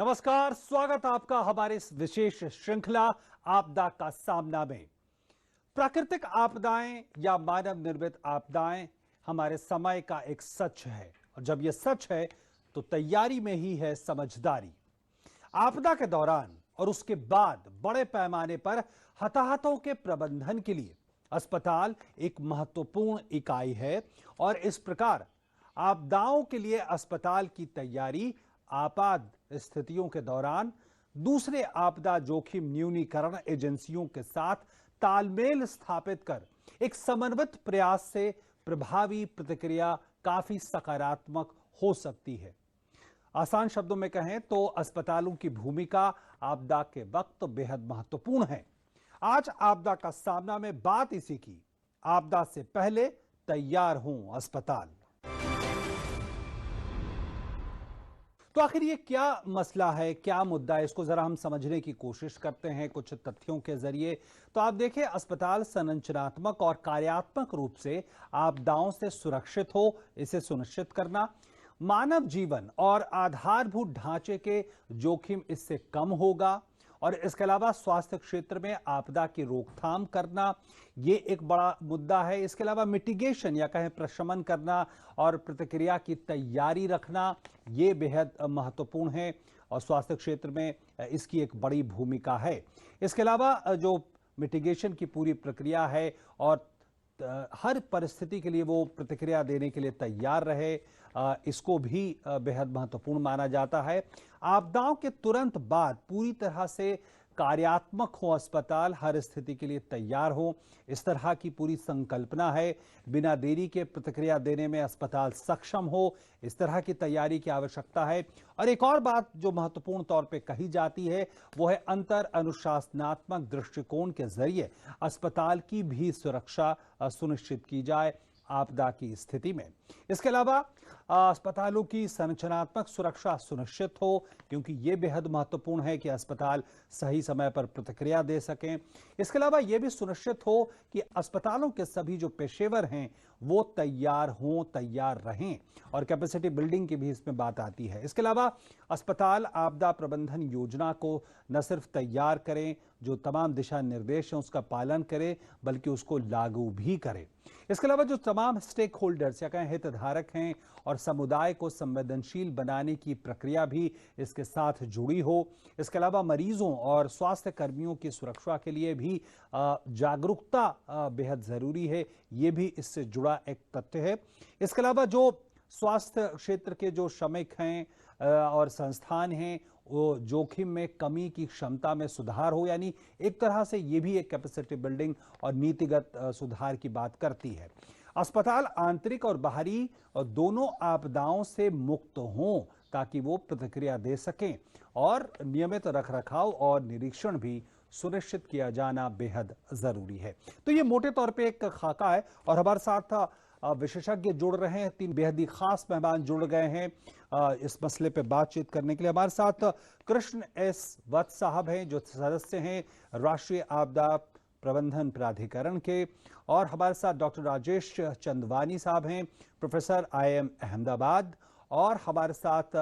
नमस्कार, स्वागत आपका हमारे इस विशेष श्रृंखला आपदा का सामना में। प्राकृतिक आपदाएं या मानव निर्मित आपदाएं हमारे समय का एक सच है, और जब यह सच है तो तैयारी में ही है समझदारी। आपदा के दौरान और उसके बाद बड़े पैमाने पर हताहतों के प्रबंधन के लिए अस्पताल एक महत्वपूर्ण इकाई है, और इस प्रकार आपदाओं के लिए अस्पताल की तैयारी आपात स्थितियों के दौरान दूसरे आपदा जोखिम न्यूनीकरण एजेंसियों के साथ तालमेल स्थापित कर एक समन्वित प्रयास से प्रभावी प्रतिक्रिया काफी सकारात्मक हो सकती है। आसान शब्दों में कहें तो अस्पतालों की भूमिका आपदा के वक्त बेहद महत्वपूर्ण है। आज आपदा का सामना में बात इसी की, आपदा से पहले तैयार हों अस्पताल। तो आखिर ये क्या मसला है, क्या मुद्दा है, इसको जरा हम समझने की कोशिश करते हैं कुछ तथ्यों के जरिए। तो आप देखें, अस्पताल संरचनात्मक और कार्यात्मक रूप से आपदाओं से सुरक्षित हो, इसे सुनिश्चित करना, मानव जीवन और आधारभूत ढांचे के जोखिम इससे कम होगा, और इसके अलावा स्वास्थ्य क्षेत्र में आपदा की रोकथाम करना ये एक बड़ा मुद्दा है। इसके अलावा मिटिगेशन या कहें प्रशमन करना और प्रतिक्रिया की तैयारी रखना ये बेहद महत्वपूर्ण है, और स्वास्थ्य क्षेत्र में इसकी एक बड़ी भूमिका है। इसके अलावा जो मिटिगेशन की पूरी प्रक्रिया है और हर परिस्थिति के लिए वो प्रतिक्रिया देने के लिए तैयार रहे, इसको भी बेहद महत्वपूर्ण माना जाता है। आपदाओं के तुरंत बाद पूरी तरह से कार्यात्मक हो अस्पताल, हर स्थिति के लिए तैयार हो, इस तरह की पूरी संकल्पना है। बिना देरी के प्रतिक्रिया देने में अस्पताल सक्षम हो, इस तरह की तैयारी की आवश्यकता है। और एक और बात जो महत्वपूर्ण तौर पे कही जाती है वो है अंतर अनुशासनात्मक दृष्टिकोण के जरिए अस्पताल की भी सुरक्षा सुनिश्चित की जाए आपदा की स्थिति में। इसके अलावा अस्पतालों की संरचनात्मक सुरक्षा सुनिश्चित हो, क्योंकि ये बेहद महत्वपूर्ण है कि अस्पताल सही समय पर प्रतिक्रिया दे सकें। इसके अलावा ये भी सुनिश्चित हो कि अस्पतालों के सभी जो पेशेवर हैं वो तैयार हों, तैयार रहें, और कैपेसिटी बिल्डिंग की भी इसमें बात आती है। इसके अलावा अस्पताल आपदा प्रबंधन योजना को न सिर्फ तैयार करें, जो तमाम दिशा निर्देश हैं उसका पालन करें, बल्कि उसको लागू भी करें। इसके अलावा जो तमाम स्टेक होल्डर्स या कहें हितधारक हैं और समुदाय को संवेदनशील बनाने की प्रक्रिया भी इसके साथ जुड़ी हो। इसके अलावा मरीजों और स्वास्थ्य कर्मियों की सुरक्षा के लिए भी जागरूकता बेहद जरूरी है, ये भी इससे जुड़ा एक तथ्य है। इसके अलावा जो स्वास्थ्य क्षेत्र के जो श्रमिक हैं और संस्थान हैं वो जोखिम में कमी की क्षमता में सुधार हो, यानी एक तरह से ये भी एक कैपेसिटी बिल्डिंग और नीतिगत सुधार की बात करती है। अस्पताल आंतरिक और बाहरी और दोनों आपदाओं से मुक्त हों ताकि वो प्रतिक्रिया दे सकें, और नियमित रखरखाव और निरीक्षण भी सुनिश्चित किया जाना बेहद जरूरी है। तो ये मोटे तौर पे एक खाका है, और हमारे साथ विशेषज्ञ जुड़ रहे हैं, 3 बेहद ही खास मेहमान जुड़ गए हैं इस मसले पे बातचीत करने के लिए। हमारे साथ कृष्ण एस वत्स साहब हैं जो सदस्य हैं राष्ट्रीय आपदा प्रबंधन प्राधिकरण के, और हमारे साथ डॉक्टर राजेश चंदवानी साहब हैं, प्रोफेसर IIM अहमदाबाद, और हमारे साथ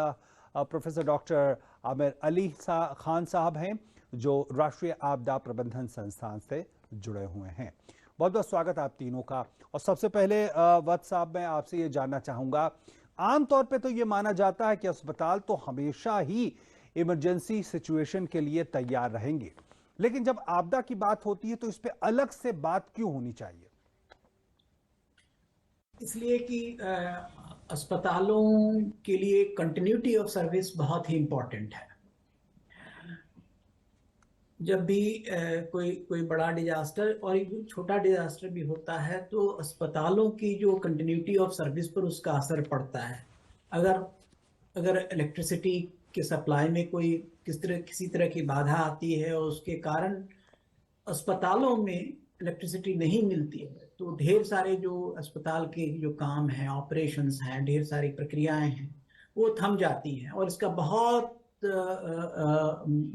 प्रोफेसर डॉक्टर आमिर अली खान साहब हैं जो राष्ट्रीय आपदा प्रबंधन संस्थान से जुड़े हुए हैं। बहुत बहुत स्वागत आप तीनों का। और सबसे पहले वत्स साहब, मैं आपसे ये जानना चाहूंगा, आमतौर पे तो ये माना जाता है कि अस्पताल तो हमेशा ही इमरजेंसी सिचुएशन के लिए तैयार रहेंगे, लेकिन जब आपदा की बात होती है तो इस पे अलग से बात क्यों होनी चाहिए? इसलिए कि अस्पतालों के लिए कंटिन्यूटी ऑफ सर्विस बहुत ही इम्पोर्टेंट है। जब भी कोई बड़ा डिजास्टर और एक छोटा डिजास्टर भी होता है तो अस्पतालों की जो कंटिन्यूटी ऑफ सर्विस पर उसका असर पड़ता है। अगर इलेक्ट्रिसिटी के सप्लाई में किसी तरह की बाधा आती है और उसके कारण अस्पतालों में इलेक्ट्रिसिटी नहीं मिलती है तो ढेर सारे जो अस्पताल के जो काम हैं, ऑपरेशंस हैं, ढेर सारी प्रक्रियाएं हैं वो थम जाती हैं, और इसका बहुत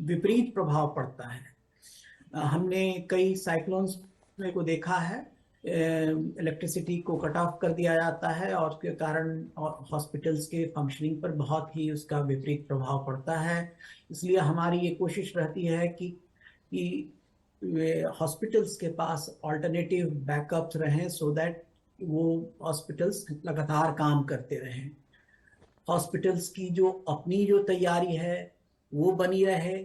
विपरीत प्रभाव पड़ता है। हमने कई साइक्लोन्स को देखा है इलेक्ट्रिसिटी को कट ऑफ कर दिया जाता है और उसके कारण हॉस्पिटल्स के फंक्शनिंग पर बहुत ही उसका विपरीत प्रभाव पड़ता है। इसलिए हमारी ये कोशिश रहती है कि हॉस्पिटल्स के पास ऑल्टरनेटिव बैकअप्स रहें, सो दैट वो हॉस्पिटल्स लगातार काम करते रहें। हॉस्पिटल्स की जो अपनी जो तैयारी है वो बनी रहे,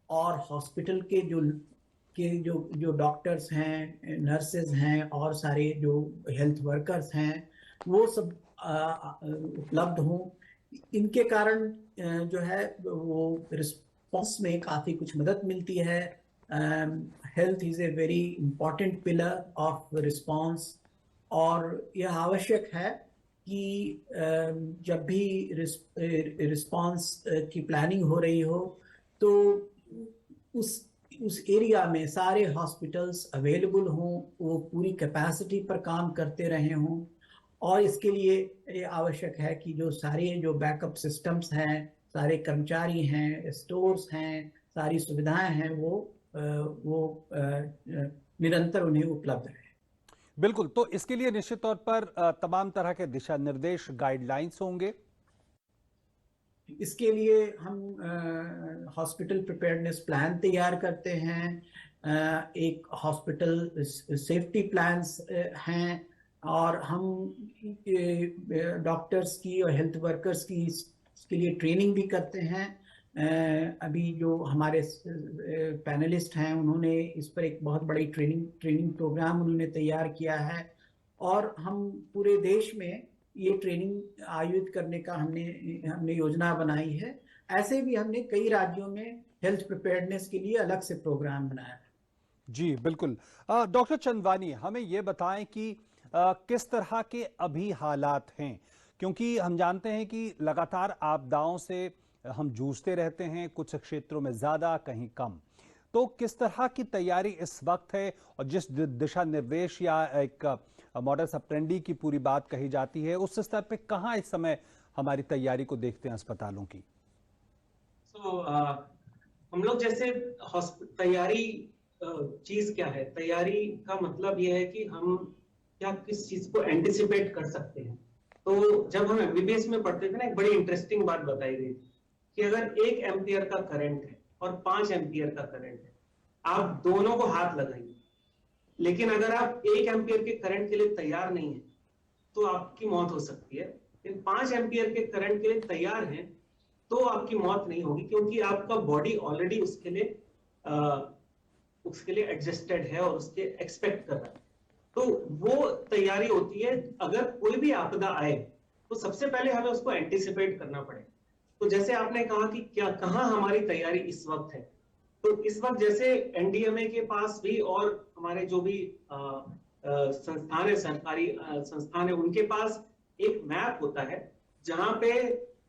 और हॉस्पिटल के जो डॉक्टर्स हैं, नर्सेज हैं और सारे जो हेल्थ वर्कर्स हैं वो सब उपलब्ध हों। इनके कारण जो है वो रिस्पॉन्स में काफ़ी कुछ मदद मिलती है। Health is a very important pillar of response, और यह आवश्यक है कि जब भी रिस्पॉन्स की प्लानिंग हो रही हो तो उस एरिया में सारे हॉस्पिटल्स अवेलेबल हों, वो पूरी कैपेसिटी पर काम करते रहे हों। और इसके लिए ये आवश्यक है कि जो बैकअप सिस्टम्स हैं, सारे कर्मचारी हैं, स्टोर्स हैं, सारी सुविधाएं हैं, वो निरंतर उन्हें उपलब्ध रहे। बिल्कुल, तो इसके लिए निश्चित तौर पर तमाम तरह के दिशा निर्देश, गाइडलाइंस होंगे। इसके लिए हम हॉस्पिटल प्रिपेयर्डनेस प्लान तैयार करते हैं। एक हॉस्पिटल सेफ्टी प्लान्स हैं, और हम डॉक्टर्स की और हेल्थ वर्कर्स की इसके लिए ट्रेनिंग भी करते हैं। अभी जो हमारे पैनलिस्ट हैं उन्होंने इस पर एक बहुत बड़ी ट्रेनिंग प्रोग्राम उन्होंने तैयार किया है, और हम पूरे देश में ये ट्रेनिंग आयोजित करने का हमने योजना बनाई है। ऐसे भी हमने कई राज्यों में हेल्थ प्रिपेयर्डनेस के लिए अलग से प्रोग्राम बनाया है। जी बिल्कुल। डॉक्टर चंदवानी, हमें ये बताएं कि किस तरह के अभी हालात हैं, क्योंकि हम जानते हैं कि लगातार आपदाओं से हम जूझते रहते हैं, कुछ क्षेत्रों में ज्यादा, कहीं कम। तो किस तरह की तैयारी इस वक्त है, और जिस दिशा निर्देश या एक मॉडस ऑपरेंडी की पूरी बात कही जाती है, उस स्तर पे कहाँ इस समय हमारी तैयारी को देखते हैं अस्पतालों की? हम लोग जैसे तैयारी चीज क्या है, तैयारी का मतलब यह है कि हम क्या किस चीज को एंटिसिपेट कर सकते हैं। तो जब हम एमबीबीएस में पढ़ते थे ना, एक बड़ी इंटरेस्टिंग बात बताई गई कि अगर 1 एम्पियर का करंट है और 5 एम्पियर का करंट है, आप दोनों को हाथ लगाइए, लेकिन अगर आप 1 एम्पियर के करंट के लिए तैयार नहीं है तो आपकी मौत हो सकती है। लेकिन 5 एम्पियर के करंट के लिए तैयार हैं तो आपकी मौत नहीं होगी, क्योंकि आपका बॉडी ऑलरेडी उसके लिए एडजस्टेड है और उसके एक्सपेक्ट कर रहा है। तो वो तैयारी होती है। अगर कोई भी आपदा आए तो सबसे पहले हमें उसको एंटिसिपेट करना पड़े। तो जैसे आपने कहा कि क्या कहाँ हमारी तैयारी इस वक्त है, तो इस वक्त जैसे एनडीएमए के पास भी और हमारे जो भी संस्थान है, सरकारी संस्थान है, उनके पास एक मैप होता है जहां पे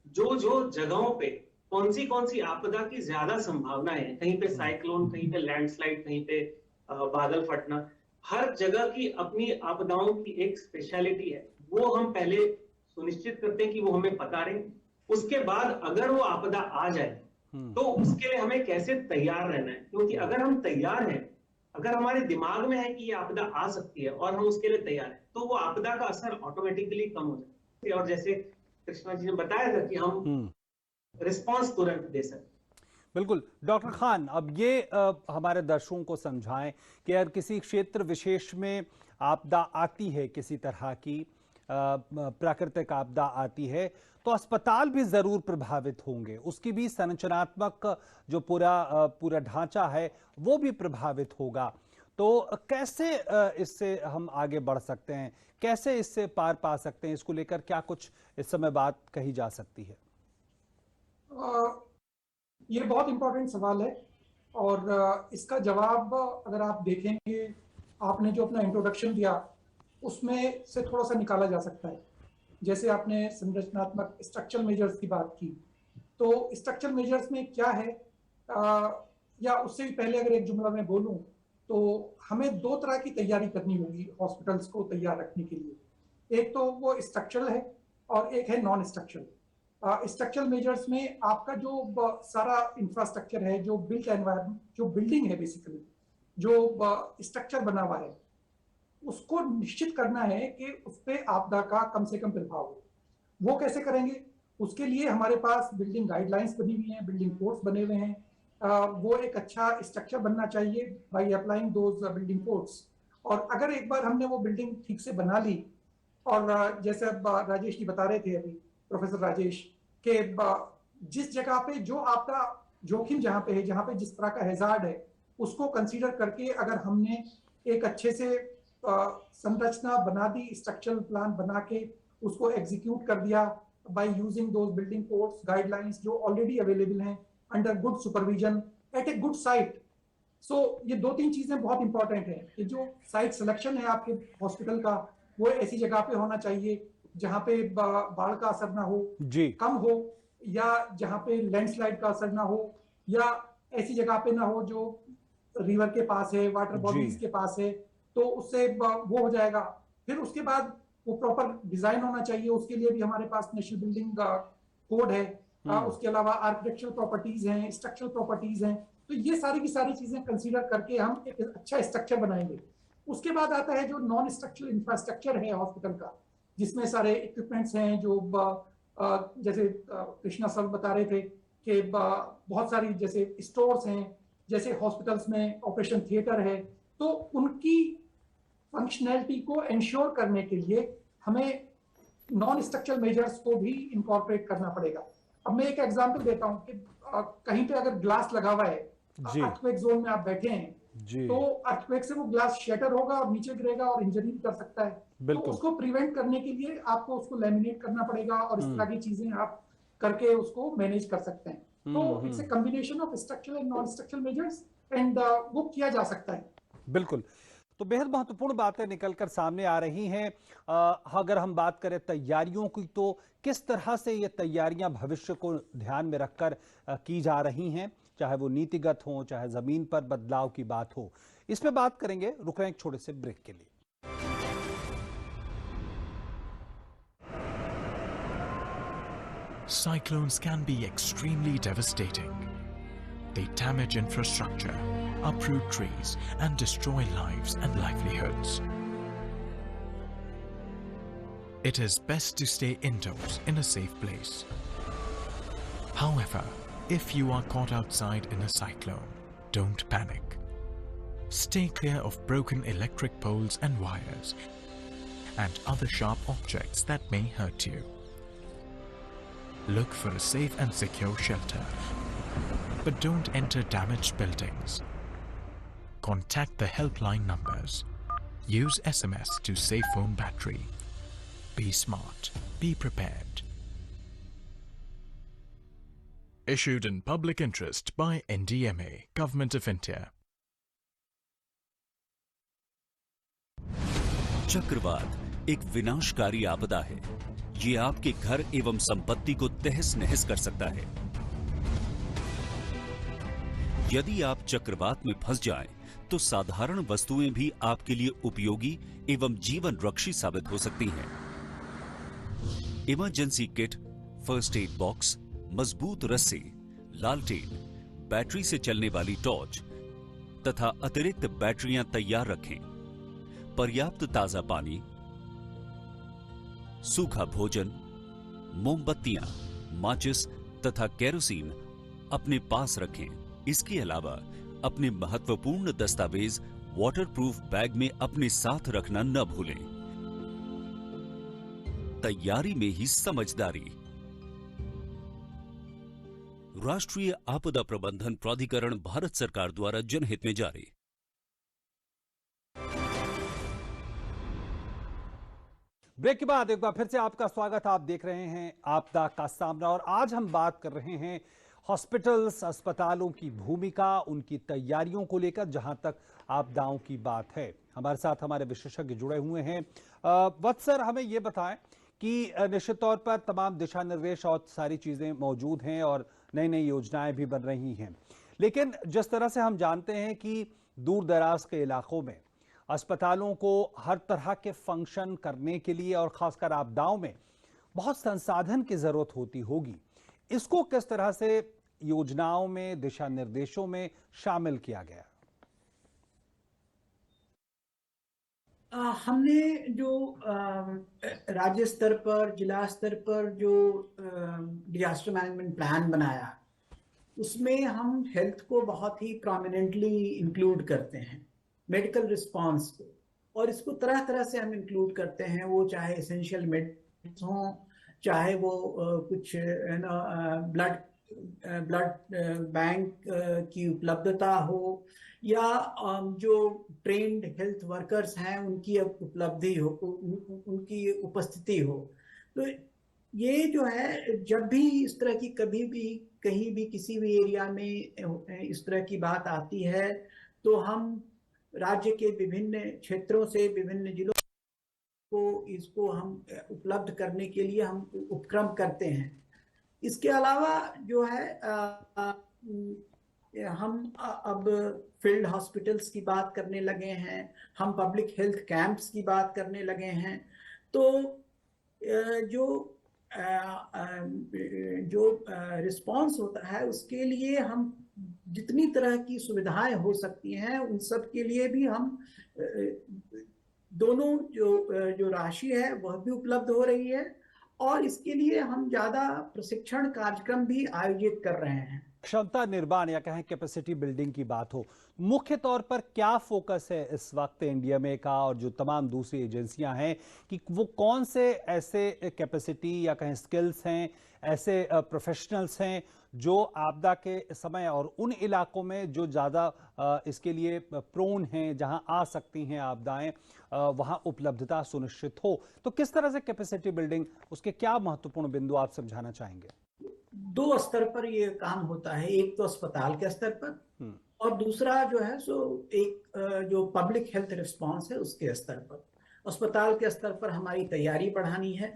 जो जगहों पे कौन सी आपदा की ज्यादा संभावना है, कहीं पे साइक्लोन, कहीं पे लैंडस्लाइड, कहीं पे बादल फटना, हर जगह की अपनी आपदाओं की एक स्पेशलिटी है। वो हम पहले सुनिश्चित करते हैं कि वो हमें पता रहे। उसके बाद अगर वो आपदा आ जाए तो उसके लिए हमें कैसे तैयार रहना है, क्योंकि अगर हम तैयार हैं, अगर हमारे दिमाग में है कि ये आपदा आ सकती है और हम उसके लिए तैयार हैं, तो वो आपदा का असर ऑटोमेटिकली कम हो जाता है। और जैसे कृष्णा जी ने बताया था कि हम रिस्पांस तुरंत दे सकते। बिल्कुल। डॉक्टर खान, अब ये हमारे दर्शकों को समझाएं कि अगर किसी क्षेत्र विशेष में आपदा आती है, किसी तरह की प्राकृतिक आपदा आती है, तो अस्पताल भी जरूर प्रभावित होंगे, उसकी भी संरचनात्मक जो पूरा ढांचा है वो भी प्रभावित होगा। तो कैसे इससे हम आगे बढ़ सकते हैं, कैसे इससे पार पा सकते हैं, इसको लेकर क्या कुछ इस समय बात कही जा सकती है? ये बहुत इंपॉर्टेंट सवाल है, और इसका जवाब अगर आप देखेंगे, आपने जो अपना इंट्रोडक्शन दिया उसमें से थोड़ा सा निकाला जा सकता है। जैसे आपने संरचनात्मक स्ट्रक्चरल मेजर्स की बात की, तो स्ट्रक्चरल मेजर्स में क्या है, या उससे भी पहले अगर एक जुमला में बोलूं तो हमें 2 तरह की तैयारी करनी होगी हॉस्पिटल्स को तैयार रखने के लिए। एक तो वो स्ट्रक्चरल है और एक है नॉन स्ट्रक्चरल। स्ट्रक्चरल मेजर्स में आपका जो सारा इंफ्रास्ट्रक्चर है, जो बिल्ट एनवायरमेंट, जो बिल्डिंग है, बेसिकली जो स्ट्रक्चर बना हुआ है, उसको निश्चित करना है कि उस पर आपदा का कम से कम प्रभाव हो। वो कैसे करेंगे? उसके लिए हमारे पास बिल्डिंग गाइडलाइंस बनी हुई हैं, बिल्डिंग कोड्स बने हुए हैं। वो एक अच्छा स्ट्रक्चर बनना चाहिए by applying those building codes. और अगर एक बार हमने वो बिल्डिंग ठीक से बना ली, और जैसे अब राजेश जी बता रहे थे अभी, प्रोफेसर राजेश, के जिस जगह पे जो आपका जोखिम जहां पे है, जहां पे जिस तरह का हैजार्ड है, उसको कंसीडर करके अगर हमने एक अच्छे से संरचना बना दी, स्ट्रक्चरल प्लान बना के उसको एग्जीक्यूट कर दिया by using those building codes guidelines जो ऑलरेडी अवेलेबल हैं under good supervision at a good site. So ये दो तीन चीजें बहुत इंपॉर्टेंट है कि जो साइट सिलेक्शन है आपके हॉस्पिटल का, वो ऐसी जगह पे होना चाहिए जहां पे बाढ़ का असर ना हो, जी। कम हो, या जहां पे लैंडस्लाइड का असर ना हो, या ऐसी जगह पे ना हो जो रिवर के पास है, वाटर बॉडीज के पास है, तो उससे वो हो जाएगा। फिर उसके बाद वो प्रॉपर डिजाइन होना चाहिए, उसके लिए भी हमारे पास नेशनल बिल्डिंग कोड है। उसके अलावा आर्किटेक्चरल प्रॉपर्टीज हैं, स्ट्रक्चरल प्रॉपर्टीज हैं। तो ये सारी की सारी चीजें कंसीडर करके हम एक अच्छा स्ट्रक्चर बनाएंगे। उसके बाद आता है जो नॉन स्ट्रक्चरल इंफ्रास्ट्रक्चर है हॉस्पिटल का, जिसमें सारे इक्विपमेंट्स हैं जो जैसे कृष्णा सर बता रहे थे कि बहुत सारी जैसे स्टोर्स हैं, जैसे हॉस्पिटल्स में ऑपरेशन थिएटर है, तो उनकी फंक्शनैलिटी को इंश्योर करने के लिए हमें नॉन स्ट्रक्चरल मेजर्स को भी इंकॉर्पोरेट करना पड़ेगा। अब मैं एक एग्जांपल देता हूं कि कहीं पे अगर ग्लास लगा हुआ है, अर्थक्वेक जोन में आप बैठे हैं, तो अर्थक्वेक से वो ग्लास शैटर होगा और नीचे गिरेगा और इंजरी भी कर सकता है। तो उसको प्रिवेंट करने के लिए आपको उसको लैमिनेट करना पड़ेगा और इस तरह की चीजें आप करके उसको मैनेज कर सकते हैं। तो it's a combination of structural and non structural measures, and वो किया जा सकता है। बिल्कुल। तो बेहद महत्वपूर्ण बातें निकलकर सामने आ रही हैं। अगर हम बात करें तैयारियों की, तो किस तरह से ये तैयारियां भविष्य को ध्यान में रखकर की जा रही हैं, चाहे वो नीतिगत हो, चाहे जमीन पर बदलाव की बात हो, इस पे बात करेंगे। रुक रहे हैं एक छोटे से ब्रेक के लिए। Cyclones can be extremely devastating. They damage infrastructure, uproot trees, and destroy lives and livelihoods. It is best to stay indoors in a safe place. However, if you are caught outside in a cyclone, don't panic. Stay clear of broken electric poles and wires and other sharp objects that may hurt you. Look for a safe and secure shelter, but don't enter damaged buildings. Contact the helpline numbers. Use SMS to save phone battery. Be smart. Be prepared. Issued in public interest by NDMA, Government of India. चक्रवात एक विनाशकारी आपदा है। ये आपके घर एवं संपत्ति को तहस नहस कर सकता है। यदि आप चक्रवात में फंस जाएं, तो साधारण वस्तुएं भी आपके लिए उपयोगी एवं जीवन रक्षी साबित हो सकती हैं। Emergency kit, first aid box, मजबूत रस्सी, लालटेन, बैटरी से चलने वाली टॉर्च तथा अतिरिक्त बैटरियां तैयार रखें। पर्याप्त ताजा पानी, सूखा भोजन, मोमबत्तियां, माचिस तथा केरोसिन अपने पास रखें। इसके अलावा अपने महत्वपूर्ण दस्तावेज वाटरप्रूफ बैग में अपने साथ रखना न भूलें। तैयारी में ही समझदारी। राष्ट्रीय आपदा प्रबंधन प्राधिकरण, भारत सरकार द्वारा जनहित में जारी। ब्रेक के बाद एक बार फिर से आपका स्वागत। आप देख रहे हैं आपदा का सामना, और आज हम बात कर रहे हैं हॉस्पिटल्स, अस्पतालों की भूमिका, उनकी तैयारियों को लेकर, जहां तक आपदाओं की बात है। हमारे साथ हमारे विशेषज्ञ जुड़े हुए हैं। वत्स सर, हमें ये बताएं कि निश्चित तौर पर तमाम दिशा निर्देश और सारी चीजें मौजूद हैं और नई नई योजनाएं भी बन रही हैं, लेकिन जिस तरह से हम जानते हैं कि दूर दराज के इलाकों में अस्पतालों को हर तरह के फंक्शन करने के लिए और खासकर आपदाओं में बहुत संसाधन की जरूरत होती होगी, इसको किस तरह से योजनाओं में, दिशा निर्देशों में शामिल किया गया? हमने जो राज्य स्तर पर, जिला स्तर पर जो डिजास्टर मैनेजमेंट प्लान बनाया, उसमें हम हेल्थ को बहुत ही प्रोमिनेंटली इंक्लूड करते हैं, मेडिकल रिस्पांस को, और इसको तरह तरह से हम इंक्लूड करते हैं, वो चाहे एसेंशियल मेडिसिन हो, चाहे वो कुछ ब्लड बैंक की उपलब्धता हो, या जो ट्रेन्ड हेल्थ वर्कर्स हैं उनकी उपलब्धि हो, उनकी उपस्थिति हो। तो ये जो है, जब भी इस तरह की कभी भी कहीं भी किसी भी एरिया में इस तरह की बात आती है, तो हम राज्य के विभिन्न क्षेत्रों से, विभिन्न जिलों को इसको हम उपलब्ध करने के लिए हम उपक्रम करते हैं। इसके अलावा जो है हम अब फील्ड हॉस्पिटल्स की बात करने लगे हैं, हम पब्लिक हेल्थ कैंप्स की बात करने लगे हैं। तो जो रिस्पांस होता है उसके लिए हम जितनी तरह की सुविधाएं हो सकती हैं उन सब के लिए भी हम दोनों जो राशि है वह भी उपलब्ध हो रही है, और इसके लिए हम ज्यादा प्रशिक्षण कार्यक्रम भी आयोजित कर रहे हैं। क्षमता निर्माण या कहें कैपेसिटी बिल्डिंग की बात हो, मुख्य तौर पर क्या फोकस है इस वक्त एनडीएमए का और जो तमाम दूसरी एजेंसियां हैं, कि वो कौन से ऐसे कैपेसिटी या कहें स्किल्स हैं, ऐसे प्रोफेशनल्स हैं जो आपदा के समय और उन इलाकों में जो ज़्यादा इसके लिए प्रोन हैं, जहां आ सकती हैं आपदाएं, वहां उपलब्धता सुनिश्चित हो। तो किस तरह से कैपेसिटी बिल्डिंग, उसके क्या महत्वपूर्ण बिंदु आप समझाना चाहेंगे? दो स्तर पर ये काम होता है, एक तो अस्पताल के स्तर पर, और दूसरा जो है सो एक जो पब्लिक हेल्थ रिस्पांस है उसके स्तर पर। अस्पताल के स्तर पर हमारी तैयारी बढ़ानी है,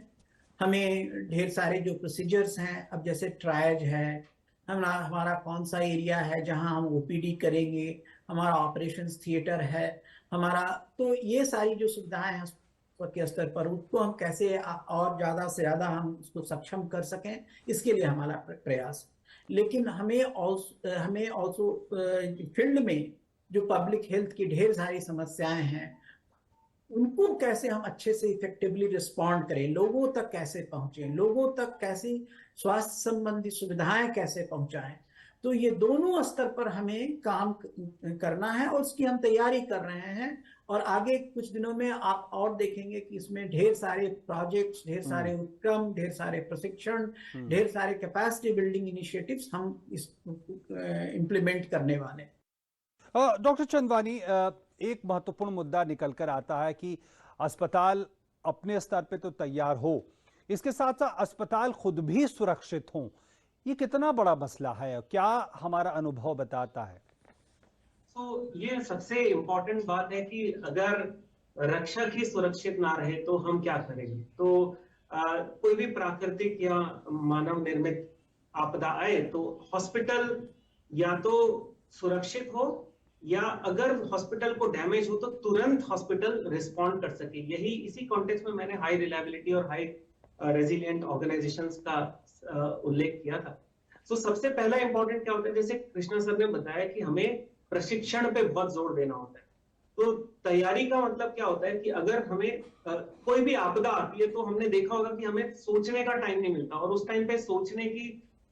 हमें ढेर सारे जो प्रोसीजर्स हैं, अब जैसे ट्रायज है, हमारा कौन सा एरिया है जहां हम ओपीडी करेंगे, हमारा ऑपरेशंस थिएटर है हमारा, तो ये सारी जो सुविधाएं हैं के स्तर पर, उसको हम कैसे और ज्यादा से ज्यादा हम उसको सक्षम कर सकें, इसके लिए हमारा प्रयास। लेकिन हमें ऑल्सो फील्ड में जो पब्लिक हेल्थ की ढेर सारी समस्याएं हैं उनको कैसे हम अच्छे से इफेक्टिवली रिस्पॉन्ड करें, लोगों तक कैसे पहुंचे, लोगों तक कैसी स्वास्थ्य संबंधी सुविधाएं कैसे पहुंचाएं। तो ये दोनों स्तर पर हमें काम करना है और उसकी हम तैयारी कर रहे हैं, और आगे कुछ दिनों में आप और देखेंगे कि इसमें ढेर सारे प्रोजेक्ट्स, ढेर सारे उपक्रम, ढेर सारे प्रशिक्षण, ढेर सारे कैपेसिटी बिल्डिंग इनिशिएटिव्स हम इस इम्प्लीमेंट करने वाले। डॉक्टर चंदवानी, एक महत्वपूर्ण मुद्दा निकल कर आता है कि अस्पताल अपने स्तर पे तो तैयार हो, इसके साथ साथ अस्पताल खुद भी सुरक्षित हों। ये कितना बड़ा मसला है, क्या हमारा अनुभव बताता है? ये सबसे इम्पोर्टेंट बात है कि अगर रक्षक ही सुरक्षित ना रहे तो हम क्या करेंगे। तो कोई भी प्राकृतिक या मानव निर्मित आपदा आए तो हॉस्पिटल या तो सुरक्षित हो, या अगर हॉस्पिटल को डैमेज हो तो तुरंत हॉस्पिटल रिस्पॉन्ड कर सके। यही इसी कॉन्टेक्स्ट में मैंने हाई रिलायबिलिटी और हाई रेजिलिएंट ऑर्गेनाइजेशंस का उल्लेख किया था। सबसे पहला इंपॉर्टेंट क्या होता है, जैसे कृष्णा सर ने बताया कि हमें प्रशिक्षण पे बहुत जोर देना होता है। तो तैयारी का मतलब क्या होता है कि अगर हमें कोई भी आपदा आती है तो हमने देखा होगा कि हमें सोचने का टाइम नहीं मिलता, और उस टाइम पे सोचने की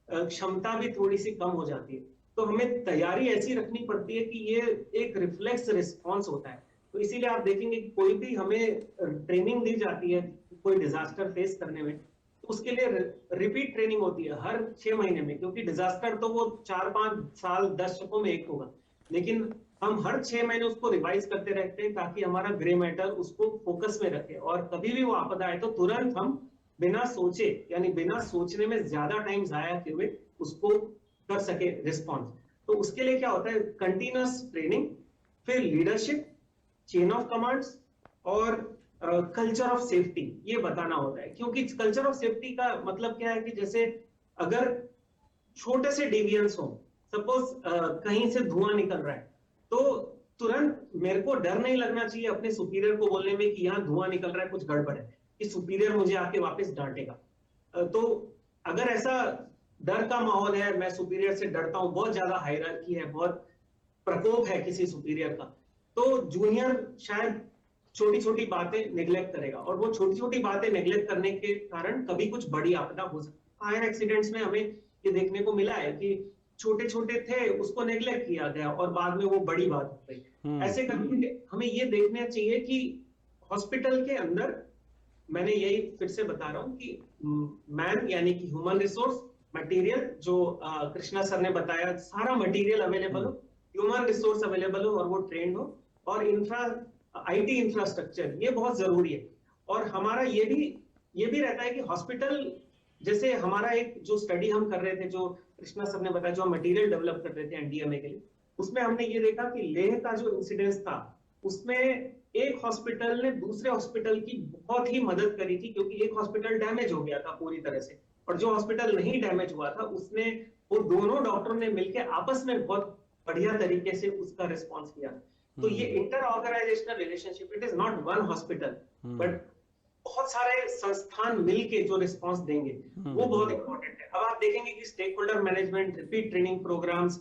क्षमता भी थोड़ी सी कम हो जाती है। तो हमें तैयारी ऐसी रखनी पड़ती है कि ये एक रिफ्लेक्स रिस्पॉन्स होता है। तो इसीलिए आप देखेंगे कि कोई भी हमें ट्रेनिंग दी जाती है कोई डिजास्टर फेस करने में, तो उसके लिए रिपीट ट्रेनिंग होती है हर 6 महीने में, क्योंकि डिजास्टर तो वो 4-5 साल 10 दशकों में एक होगा, लेकिन हम हर 6 महीने उसको रिवाइज करते रहते हैं ताकि हमारा ग्रे मैटर उसको फोकस में रखे, और कभी भी वो आपदा आए तो तुरंत हम बिना सोचे, यानी बिना सोचने में ज्यादा टाइम जाया किए हुए उसको कर सके रिस्पॉन्स। तो उसके लिए क्या होता है, कंटिन्यूअस ट्रेनिंग, फिर लीडरशिप, चेन ऑफ कमांड्स और कल्चर ऑफ सेफ्टी, ये बताना होता है। क्योंकि कल्चर ऑफ सेफ्टी का मतलब क्या है कि जैसे अगर छोटे से डेविएंस हो, सपोज कहीं से धुआं निकल रहा है, तो तुरंत मेरे को डर नहीं लगना चाहिए अपने सुपीरियर को बोलने में कि यहाँ धुआं निकल रहा है, कुछ गड़बड़ है, कि सुपीरियर मुझे आके वापस डांटेगा। तो अगर ऐसा डर का माहौल है, मैं सुपीरियर से डरता हूं, बहुत ज्यादा हायरार्की है, बहुत प्रकोप है किसी सुपीरियर का, तो जूनियर शायद छोटी छोटी बातें निगलेक्ट करेगा, और वो छोटी छोटी बातें निगलेक्ट करने के कारण कभी कुछ बड़ी आपदा हो सकती है। फायर एक्सीडेंट्स में हमें ये देखने को मिला है कि छोटे छोटे थे, उसको नेग्लेक्ट किया गया और बाद में वो बड़ी बात हो गई। ऐसे करके हमें ये देखना चाहिए कि हॉस्पिटल के अंदर, मैंने यही फिर से बता रहा हूं कि मैन यानी कि ह्यूमन रिसोर्स, मटेरियल जो कृष्णा सर ने बताया, सारा मटेरियल अवेलेबल हो, ह्यूमन रिसोर्स अवेलेबल हो और वो ट्रेंड हो, और आईटी इंफ्रास्ट्रक्चर, ये बहुत जरूरी है। और हमारा ये भी रहता है कि हॉस्पिटल, जैसे हमारा एक जो स्टडी हम कर रहे थे, जो कृष्णा सर ने बताया, जो हम मटेरियल डेवलप कर रहे थे एनडीएमए के लिए, उसमें हमने ये देखा कि लेह का जो इंसिडेंस था, उसमें एक हॉस्पिटल ने दूसरे हॉस्पिटल की बहुत ही मदद करी थी, क्योंकि एक हॉस्पिटल डैमेज हो गया था पूरी तरह से, और जो हॉस्पिटल नहीं डैमेज हुआ था उसने, वो दोनों डॉक्टरों ने मिलकर आपस में बहुत बढ़िया तरीके से उसका रिस्पॉन्स किया। तो ये inter organizational relationship, it is not one hospital but बहुत सारे संस्थान मिलके जो रिस्पांस देंगे, वो बहुत इंपॉर्टेंट है। अब आप देखेंगे कि stakeholder management, repeat training programs,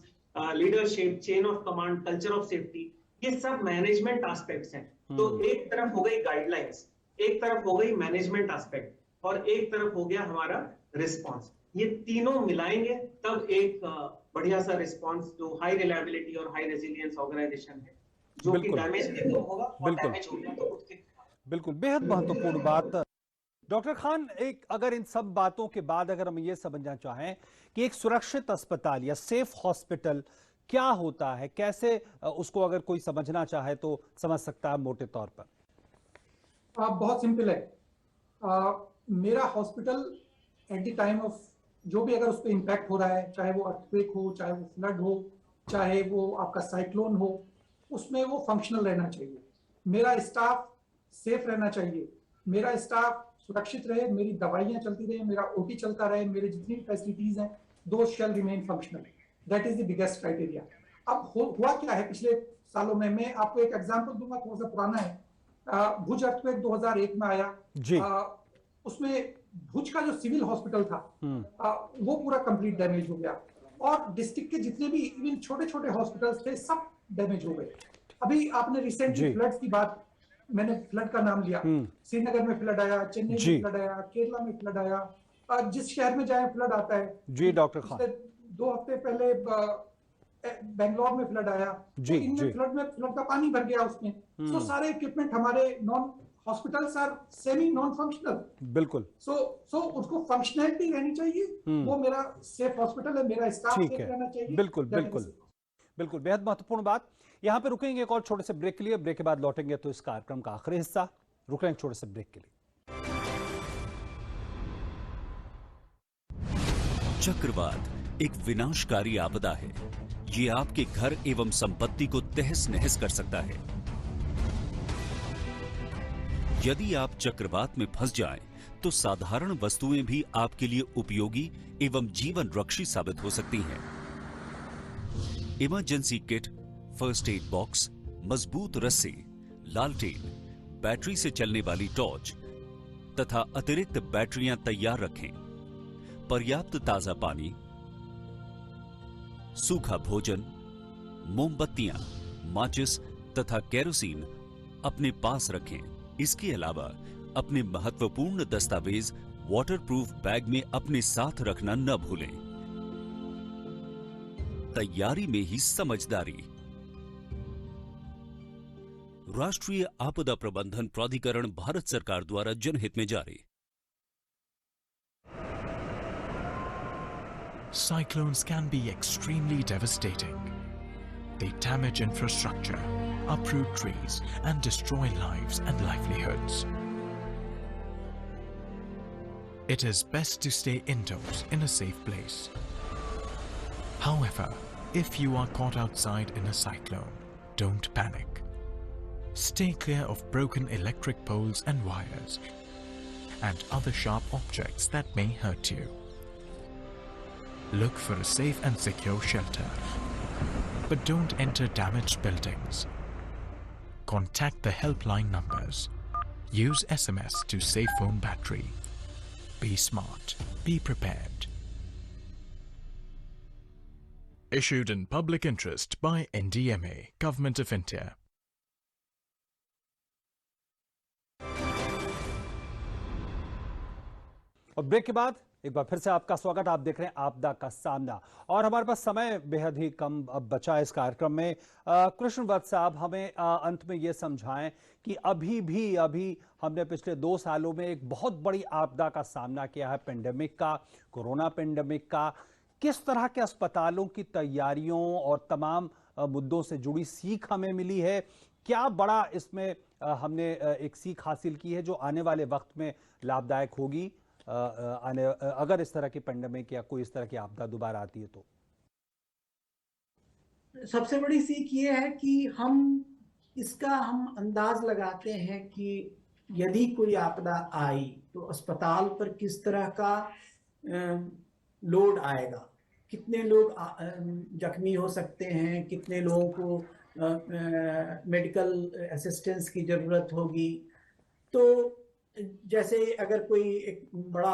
leadership, chain of command, culture of safety, ये सब मैनेजमेंट एस्पेक्ट्स हैं। तो एक तरफ हो गई गाइडलाइंस, एक तरफ हो गई मैनेजमेंट एस्पेक्ट, और एक तरफ हो गया हमारा रिस्पांस। ये तीनों मिलाएंगे तब एक बढ़िया सा रिस्पांस, जो हाई रिलायबिलिटी और हाई रेजिलियंस ऑर्गेनाइजेशन है, जो कि डैमेज नहीं होगा और डैमेज हो गया तो उसके। बिल्कुल, बेहद महत्वपूर्ण बात। डॉक्टर खान, एक अगर इन सब बातों के बाद अगर हम ये समझना चाहें कि एक सुरक्षित अस्पताल या सेफ हॉस्पिटल क्या होता है, कैसे उसको अगर कोई समझना चाहे तो समझ सकता है मोटे तौर पर? बहुत सिंपल है। मेरा hospital at the time of जो भी अगर उस पर इम्पैक्ट हो रहा है, चाहे वो अर्थक्वेक हो, चाहे वो फ्लड हो, चाहे वो आपका साइक्लोन हो, उसमें वो फंक्शनल रहना चाहिए। मेरा स्टाफ सेफ रहना चाहिए, मेरा स्टाफ सुरक्षित रहे, मेरी दवाइयां चलती रहे, मेरा ओटी चलता रहे, मेरी जितनी फैसिलिटीज हैं those shall remain functional. That is the biggest criteria. अब हुआ क्या है पिछले सालों में, मैं आपको एक एग्जांपल दूंगा, थोड़ा सा पुराना है। भुज अर्थक्वेक 2001 में आया जी। उसमें भुज का जो सिविल हॉस्पिटल था वो पूरा कंप्लीट डैमेज हो गया, और डिस्ट्रिक्ट के जितने भी इवन छोटे छोटे हॉस्पिटल्स थे सब डैमेज हो गए। अभी आपने रिसेंटली फ्लड्स की बात, मैंने फ्लड का नाम लिया, श्रीनगर में फ्लड आया, चेन्नई में फ्लड आया, केरला में फ्लड आया, जिस शहर में जाए फ्लड आता है। जी डॉक्टर खान, 2 हफ्ते पहले बेंगलोर में फ्लड आया, जी, तो इनमें फ्लड का पानी भर गया उसमें। तो सारे इक्विपमेंट हमारे non hospitals are semi non functional. बिल्कुल। सो उसको फंक्शनैलिटी रहनी चाहिए। वो मेरा सेफ हॉस्पिटल है, मेरा स्टाफ सेफ रहना चाहिए। बिल्कुल बिल्कुल बिल्कुल, बेहद महत्वपूर्ण बात। यहां पे रुकेंगे एक और छोटे से ब्रेक के लिए, ब्रेक के बाद लौटेंगे तो इस कार्यक्रम का आखिरी हिस्सा। रुक रहे हैं छोटे से ब्रेक के लिए। चक्रवात एक विनाशकारी आपदा है। ये आपके घर एवं संपत्ति को तहस नहस कर सकता है। यदि आप चक्रवात में फंस जाएं, तो साधारण वस्तुएं भी आपके लिए उपयोगी एवं जीवन रक्षी साबित हो सकती हैं। Emergency kit, first aid box, मजबूत रस्सी, लालटेन, बैटरी से चलने वाली टॉर्च तथा अतिरिक्त बैटरियां तैयार रखें। पर्याप्त ताजा पानी, सूखा भोजन, मोमबत्तियां, माचिस तथा केरोसिन अपने पास रखें। इसके अलावा अपने महत्वपूर्ण दस्तावेज वाटरप्रूफ बैग में अपने साथ रखना न भूलें। तैयारी में ही समझदारी। राष्ट्रीय आपदा प्रबंधन प्राधिकरण, भारत सरकार द्वारा जनहित में जारी। Cyclones can be extremely devastating. They damage infrastructure, uproot trees, and destroy lives and livelihoods. It is best to stay indoors in a safe place. However, if you are caught outside in a cyclone, don't panic. Stay clear of broken electric poles and wires and other sharp objects that may hurt you. Look for a safe and secure shelter, but don't enter damaged buildings. Contact the helpline numbers. Use SMS to save phone battery. Be smart. Be prepared. Issued in public interest by NDMA, Government of India. और break के बाद एक बार फिर से आपका स्वागत। आप देख रहे हैं आपदा का सामना और हमारे पास समय बेहद ही कम अब बचा है इस कार्यक्रम में। कृष्ण वत्स साहब हमें अंत में ये समझाएं कि अभी हमने पिछले 2 सालों में एक बहुत बड़ी आपदा का सामना किया है, पेंडेमिक का, कोरोना पेंडेमिक का। किस तरह के अस्पतालों की तैयारियों और तमाम मुद्दों से जुड़ी सीख हमें मिली है? क्या बड़ा इसमें हमने एक सीख हासिल की है जो आने वाले वक्त में लाभदायक होगी अगर इस तरह की पेंडेमिक या कोई इस तरह की आपदा दोबारा आती है तो? सबसे बड़ी सीख ये है कि हम अंदाज लगाते हैं कि यदि कोई आपदा आई तो अस्पताल पर किस तरह का लोड आएगा, कितने लोग जख्मी हो सकते हैं, कितने लोगों को मेडिकल असिस्टेंस की जरूरत होगी। तो जैसे अगर कोई एक बड़ा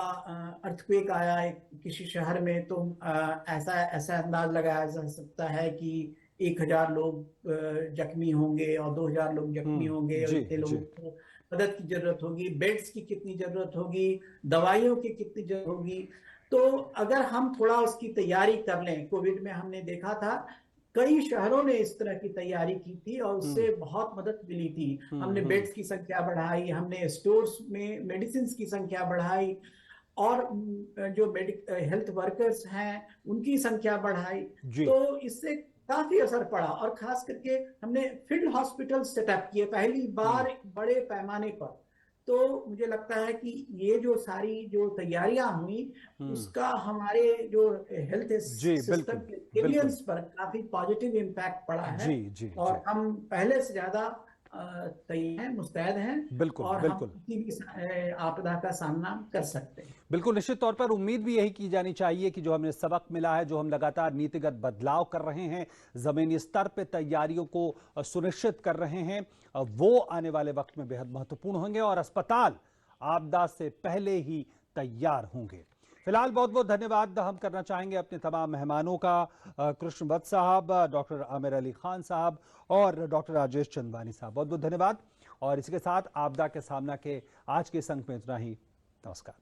अर्थक्वेक आया किसी शहर में तो ऐसा अंदाज लगाया जा सकता है कि 1000 लोग जख्मी होंगे और 2000 लोग जख्मी होंगे और इतने लोगों को मदद की जरूरत होगी, बेड्स की कितनी जरूरत होगी, दवाइयों की कितनी जरूरत होगी। तो अगर हम थोड़ा उसकी तैयारी कर लें, कोविड में हमने देखा था कई शहरों ने इस तरह की तैयारी की थी और उससे बहुत मदद मिली थी। हमने बेड्स की संख्या बढ़ाई, हमने स्टोर्स में मेडिसिन की संख्या बढ़ाई और जो हेल्थ वर्कर्स हैं उनकी संख्या बढ़ाई। तो इससे काफी असर पड़ा और खास करके हमने फील्ड हॉस्पिटल सेटअप किए पहली बार बड़े पैमाने पर। तो मुझे लगता है कि ये जो सारी जो तैयारियां हुई उसका हमारे जो हेल्थ सिस्टम के रिलियंस पर काफी पॉजिटिव इम्पैक्ट पड़ा है। और हम पहले से ज्यादा तैयार हैं, मुस्तैद हैं। बिल्कुल, और बिल्कुल। हम किसी भी आपदा का सामना कर सकते हैं। बिल्कुल, निश्चित तौर पर उम्मीद भी यही की जानी चाहिए कि जो हमें सबक मिला है, जो हम लगातार नीतिगत बदलाव कर रहे हैं, जमीनी स्तर पे तैयारियों को सुनिश्चित कर रहे हैं, वो आने वाले वक्त में बेहद महत्वपूर्ण होंगे और अस्पताल आपदा से पहले ही तैयार होंगे। फिलहाल बहुत बहुत धन्यवाद हम करना चाहेंगे अपने तमाम मेहमानों का, कृष्ण वत्स साहब, डॉक्टर आमिर अली खान साहब और डॉक्टर राजेश चंदवानी साहब, बहुत बहुत धन्यवाद। और इसके साथ आपदा के सामना के आज के इस अंक में इतना ही। नमस्कार।